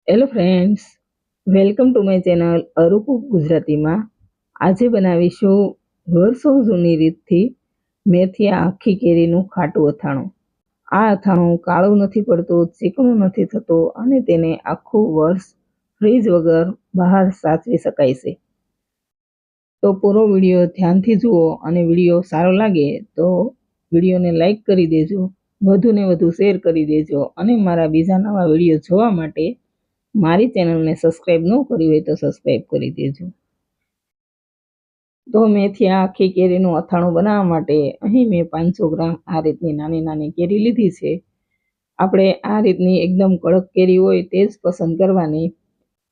Hello friends, welcome to my channel અરુકુક ગુજરાતીમાં. આજે બનાવીશું વર્ષો જૂની રીતથી મેથીયા આખી કેરીનું ખાટું અથાણું. આ અથાણું કાળું નથી પડતું, ચીકણું નથી થતું અને તેને આખું વર્ષ ફ્રીજ વગર બહાર સાચવી શકાય છે. તો પૂરો વિડીયો ધ્યાનથી જુઓ અને વિડીયો સારો લાગે તો વિડીયોને લાઈક કરી દેજો, વધુને વધુ શેર કરી દેજો અને મારા બીજા નવા વિડીયો જોવા માટે મારી ચેનલને સબસ્ક્રાઈબ ન કરી હોય તો સબસ્ક્રાઈબ કરી દેજો. તો મેથીયા આખી કેરીનું અથાણું બનાવવા માટે અહીં મેં 500 ગ્રામ આ રીતની નાની નાની કેરી લીધી છે. આપણે આ રીતની એકદમ કડક કેરી હોય તે જ પસંદ કરવાની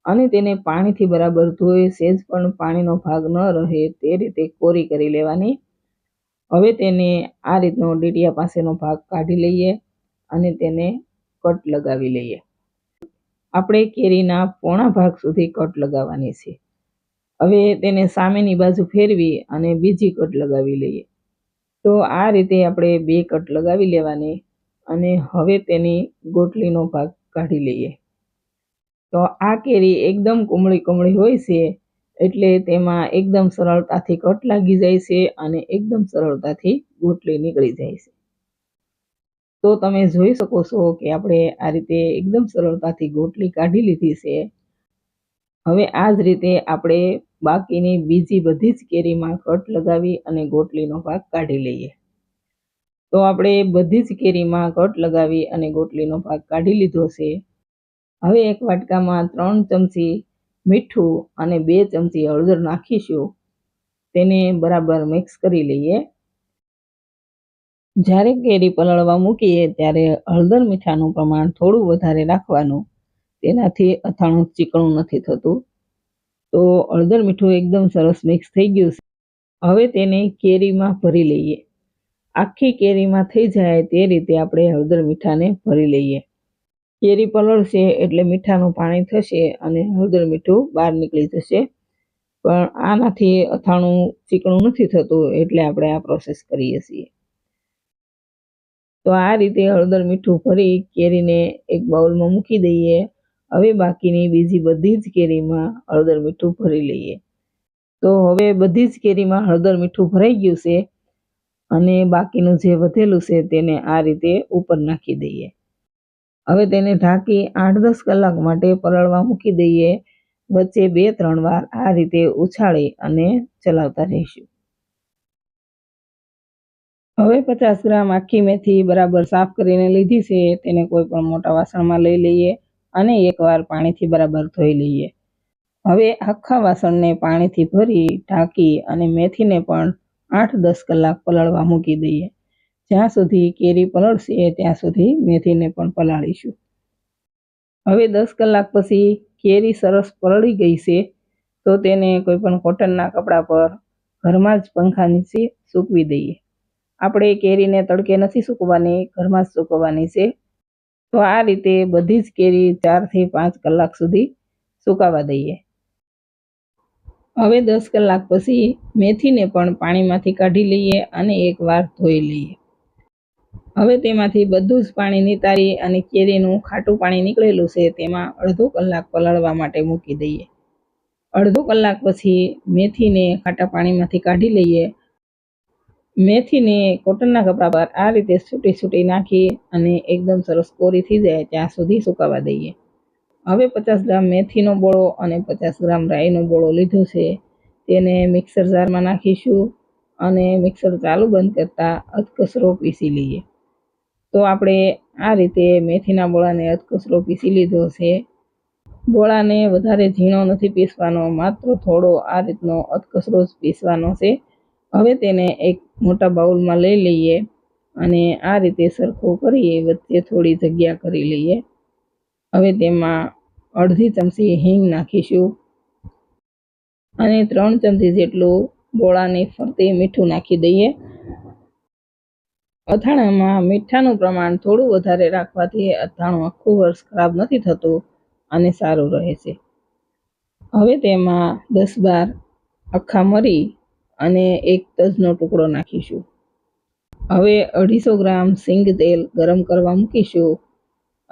અને તેને પાણીથી બરાબર ધોઈ સહેજ પણ પાણીનો ભાગ ન રહે તે રીતે કોરી કરી લેવાની. હવે તેને આ રીતનો ડીટીયા પાસેનો ભાગ કાઢી લઈએ અને તેને કટ લગાવી લઈએ. આપણે કેરીના પોણા ભાગ સુધી કટ લગાવવાની છે. હવે તેને સામેની બાજુ ફેરવી અને બીજી કટ લગાવી લઈએ. તો આ રીતે આપણે 2 કટ લગાવી લેવાની અને હવે તેની ગોટલીનો ભાગ કાઢી લઈએ. તો આ કેરી એકદમ કુમળી હોય છે એટલે તેમાં એકદમ સરળતાથી કટ લાગી જાય છે અને એકદમ સરળતાથી ગોટલી નીકળી જાય છે. તો તમે જોઈ શકો છો કે આપણે આ રીતે એકદમ સરળતાથી ગોટલી કાઢી લીધી છે. હવે આ જ રીતે આપણે બાકીની બીજી બધી જ કેરીમાં કટ લગાવી અને ગોટલીનો ભાગ કાઢી લઈએ. તો આપણે બધી જ કેરીમાં કટ લગાવી અને ગોટલીનો ભાગ કાઢી લીધો છે. હવે એક વાટકામાં 3 ચમચી મીઠું અને 2 ચમચી હળદર નાખીશું. તેને બરાબર મિક્સ કરી લઈએ. જ્યારે કેરી પલળવા મૂકીએ ત્યારે હળદર મીઠાનું પ્રમાણ થોડું વધારે રાખવાનું, તેનાથી અથાણું ચીકણું નથી થતું. તો હળદર મીઠું એકદમ સરસ મિક્સ થઈ ગયું છે. હવે તેને કેરીમાં ભરી લઈએ. આખી કેરીમાં થઈ જાય તે રીતે આપણે હળદર મીઠાને ભરી લઈએ. કેરી પલળશે એટલે મીઠાનું પાણી થશે અને હળદર મીઠું બહાર નીકળી જશે. પણ આનાથી અથાણું ચીકણું નથી થતું એટલે આપણે આ પ્રોસેસ કરીએ છીએ. તો આ રીતે હળદર મીઠું ભરી કેરીને એક બાઉલમાં મૂકી દઈએ. હવે બાકીની બીજી બધી જ કેરીમાં હળદર મીઠું ભરી લઈએ. તો હવે બધી જ કેરીમાં હળદર મીઠું ભરાઈ ગયું છે અને બાકીનું જે વધેલું છે તેને આ રીતે ઉપર નાખી દઈએ. હવે તેને ઢાંકી 8-10 કલાક માટે પલળવા મૂકી દઈએ. વચ્ચે 2-3 વાર આ રીતે ઉછાળી અને ચલાવતા રહીશું. હવે 50 ગ્રામ આખી મેથી બરાબર સાફ કરીને લીધી છે. તેને કોઈ પણ મોટા વાસણમાં લઈ લઈએ અને એકવાર પાણીથી બરાબર ધોઈ લઈએ. હવે આખા વાસણને પાણીથી ભરી ઢાંકી અને મેથીને પણ 8-10 કલાક પલળવા મૂકી દઈએ. જ્યાં સુધી કેરી પલળશે ત્યાં સુધી મેથીને પણ પલાળીશું. હવે 10 કલાક પછી કેરી સરસ પલળી ગઈ છે તો તેને કોઈ પણ કોટનના કપડા પર ઘરમાં જ પંખા નીચે સૂકવી દઈએ. આપણે કેરીને તડકે નથી સૂકવવાની, ઘરમાં જ સૂકવવાની છે. તો આ રીતે બધી જ કેરી 4 થી 5 કલાક સુધી સુકાવા દઈએ. હવે 10 કલાક પછી મેથીને પણ પાણીમાંથી કાઢી લઈએ અને એકવાર ધોઈ લઈએ. હવે તેમાંથી બધું જ પાણી નિતારી અને કેરીનું ખાટું પાણી નીકળેલું છે તેમાં અડધો કલાક પલાળવા માટે મૂકી દઈએ. અડધો કલાક પછી મેથીને ખાટા પાણીમાંથી કાઢી લઈએ. મેથીને કોટનના કપડા પર આ રીતે છૂટી નાખી અને એકદમ સરસ કોરી થઈ જાય ત્યાં સુધી સુકાવા દઈએ. હવે 50 ગ્રામ મેથીનો બોળો અને 50 ગ્રામ રાઈનો બોળો લીધો છે. તેને મિક્સર જારમાં નાખીશું અને મિક્સર ચાલુ બંધ કરતાં અધકચરો પીસી લઈએ. તો આપણે આ રીતે મેથીના બોળાને અધકચરો પીસી લીધો છે. બોળાને વધારે ઝીણો નથી પીસવાનો, માત્ર થોડો આ રીતનો અધકચરો જ પીસવાનો છે. હવે તેને એક મોટા બાઉલમાં લઈ લઈએ અને આ રીતે સરખું કરી વચ્ચે થોડી જગ્યા કરી લઈએ. હવે તેમાં અડધી ચમચી હિંગ નાખીશું અને 3 ચમચી જેટલું બોળાની ફરતે મીઠું નાખી દઈએ. અથાણામાં મીઠાનું પ્રમાણ થોડું વધારે રાખવાથી અથાણું આખું વર્ષ ખરાબ નથી થતું અને સારું રહે છે. હવે તેમાં 10-12 આખા મરી અને 1 તજનો ટુકડો નાખીશું. હવે 250 ગ્રામ સિંગ તેલ ગરમ કરવા મૂકીશું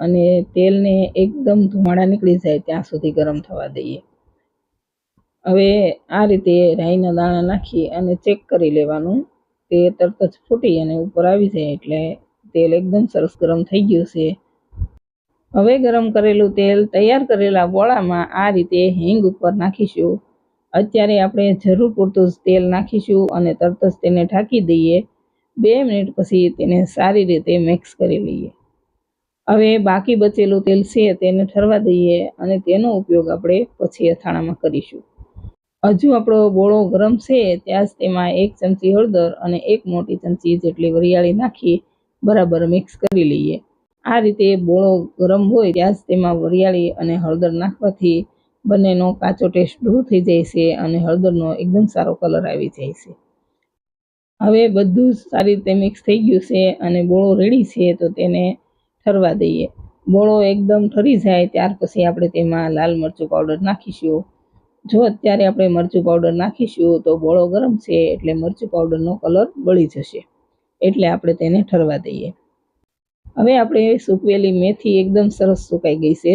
અને તેલને એકદમ ધુમાડા નીકળી જાય ત્યાં સુધી ગરમ થવા દઈએ. હવે આ રીતે રાઈના દાણા નાખી અને ચેક કરી લેવાનું. તે તરત જ ફૂટી અને ઉપર આવી જાય એટલે તેલ એકદમ સરસ ગરમ થઈ ગયું છે. હવે ગરમ કરેલું તેલ તૈયાર કરેલા બોળામાં આ રીતે હિંગ ઉપર નાખીશું. અત્યારે આપણે જરૂર પૂરતું જ તેલ નાખીશું અને તરત જ તેને ઢાંકી દઈએ. 2 મિનિટ પછી તેને સારી રીતે મિક્સ કરી લઈએ. હવે બાકી બચેલું તેલ છે તેને ઠરવા દઈએ અને તેનો ઉપયોગ આપણે પછી અથાણામાં કરીશું. હજુ આપણો બોળો ગરમ છે ત્યાં જ તેમાં 1 ચમચી હળદર અને 1 મોટી ચમચી જેટલી વરિયાળી નાખી બરાબર મિક્સ કરી લઈએ. આ રીતે બોળો ગરમ હોય ત્યાં જ તેમાં વરિયાળી અને હળદર નાખવાથી બંનેનો કાચો ટેસ્ટ દૂર થઈ જાય છે અને હળદરનો એકદમ સારો કલર આવી જાય છે. હવે બધું જ સારી રીતે મિક્સ થઈ ગયું છે અને બોળો રેડી છે તો તેને ઠરવા દઈએ. બોળો એકદમ ઠરી જાય ત્યાર પછી આપણે તેમાં લાલ મરચું પાવડર નાખીશું. જો અત્યારે આપણે મરચું પાવડર નાખીશું તો બોળો ગરમ છે એટલે મરચું પાવડરનો કલર બળી જશે, એટલે આપણે તેને ઠરવા દઈએ. હવે આપણે સૂકવેલી મેથી એકદમ સરસ સુકાઈ ગઈ છે.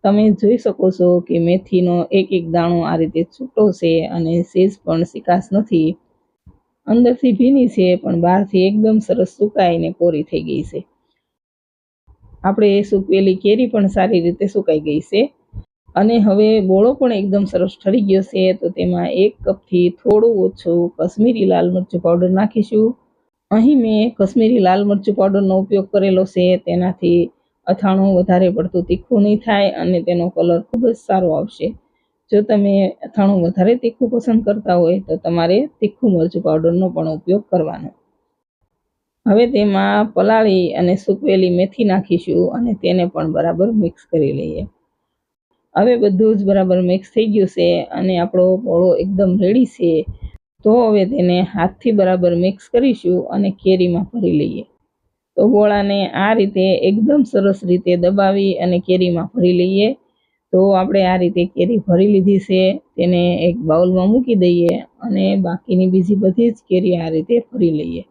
તમે જોઈ શકો છો કે મેથીનો એક એક દાણો આ રીતે છૂટો છે અને સેજ પણ ચીકાશ નથી. અંદરથી ભીની છે પણ બહારથી એકદમ સરસ સુકાઈને કોરી થઈ ગઈ છે. આપણે સૂકવેલી કેરી પણ સારી રીતે સુકાઈ ગઈ છે અને હવે બોળો પણ એકદમ સરસ ઠરી ગયો છે તો તેમાં 1 કપથી થોડું ઓછું કશ્મીરી લાલ મરચું પાવડર નાખીશું. અહીં મેં કશ્મીરી લાલ મરચું પાવડરનો ઉપયોગ કરેલો છે. તેનાથી અથાણું વધારે પડતું તીખું નહીં થાય અને તેનો કલર ખૂબ જ સારો આવશે. જો તમે અથાણું વધારે તીખું પસંદ કરતા હોય તો તમારે તીખું મરચું પાવડરનો પણ ઉપયોગ કરવાનો. હવે તેમાં પલાળી અને સૂકવેલી મેથી નાખીશું અને તેને પણ બરાબર મિક્સ કરી લઈએ. હવે બધું જ બરાબર મિક્સ થઈ ગયું છે અને આપણો બોળો એકદમ રેડી છે. તો હવે તેને હાથથી બરાબર મિક્સ કરીશું અને કેરીમાં ભરી લઈએ. તો બોળાને આ રીતે એકદમ સરસ રીતે દબાવી અને કેરીમાં ભરી લઈએ. તો આપણે આ રીતે કેરી ભરી લીધી છે. તેને એક બાઉલમાં મૂકી દઈએ અને બાકીની બીજી બધી જ કેરી આ રીતે ભરી લઈએ.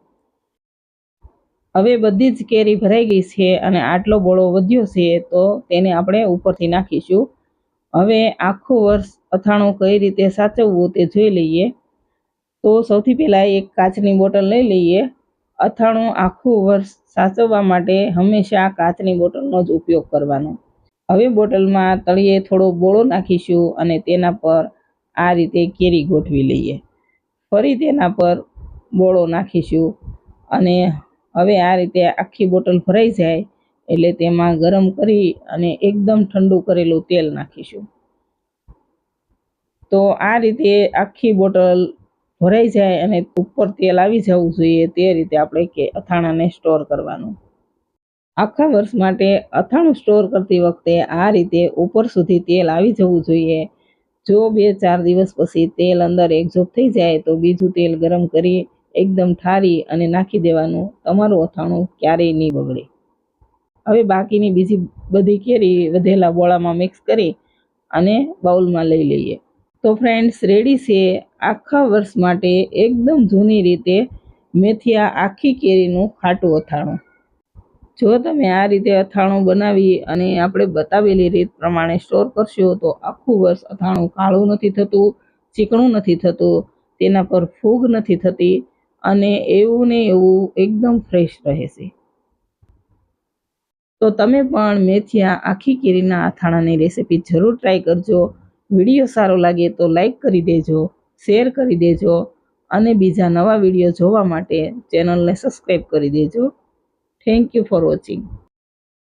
હવે બધી જ કેરી ભરાઈ ગઈ છે અને આટલો બોળો વધ્યો છે તો તેને આપણે ઉપરથી નાખીશું. હવે આખું વર્ષ અથાણું કઈ રીતે સાચવવું તે જોઈ લઈએ. તો સૌથી પહેલાં એક કાચની બોટલ લઈ લઈએ. અથાણું આખું વર્ષ સાચવવા માટે હંમેશા કાચની બોટલનો જ ઉપયોગ કરવાનો. હવે બોટલમાં તળિયે થોડો બોળો નાખીશું અને તેના પર આ રીતે કેરી ગોઠવી લઈએ. ફરી તેના પર બોળો નાખીશું અને હવે આ રીતે આખી બોટલ ભરાઈ જાય એટલે તેમાં ગરમ કરી અને એકદમ ઠંડુ કરેલું તેલ નાખીશું. તો આ રીતે આખી બોટલ ભરાઈ જાય અને ઉપર તેલ આવી જવું જોઈએ તે રીતે આપણે અથાણાને સ્ટોર કરવાનું. આખા વર્ષ માટે અથાણું સ્ટોર કરતી વખતે આ રીતે ઉપર સુધી તેલ આવી જવું જોઈએ. જો 2-4 દિવસ પછી તેલ અંદર એબ્ઝોર્બ થઈ જાય તો બીજું તેલ ગરમ કરી એકદમ ઠારી અને નાખી દેવાનું. તમારું અથાણું ક્યારેય નહીં બગડે. હવે બાકીની બીજી બધી કેરી વધેલા બોળામાં મિક્સ કરી અને બાઉલમાં લઈ લઈએ. તો ફ્રેન્ડ્સ રેડી છે આખા વર્ષ માટે એકદમ જૂની રીતે મેથીયા આખી કેરીનું ખાટું અથાણું. જો તમે આ રીતે અથાણું બનાવી અને આપણે બતાવેલી રીત પ્રમાણે સ્ટોર કરશો તો આખું વર્ષ અથાણું કાળું નથી થતું, ચીકણું નથી થતું, તેના પર ફૂગ નથી થતી અને એવું ને એવું એકદમ ફ્રેશ રહે છે. તો તમે પણ મેથીયા આખી કેરીના અથાણાની રેસીપી જરૂર ટ્રાય કરજો. વિડીયો સારો લાગે તો લાઈક કરી દેજો, શેર કરી દેજો અને બીજા નવા વિડીયો જોવા માટે ચેનલને સબસ્ક્રાઈબ કરી દેજો. Thank you for watching.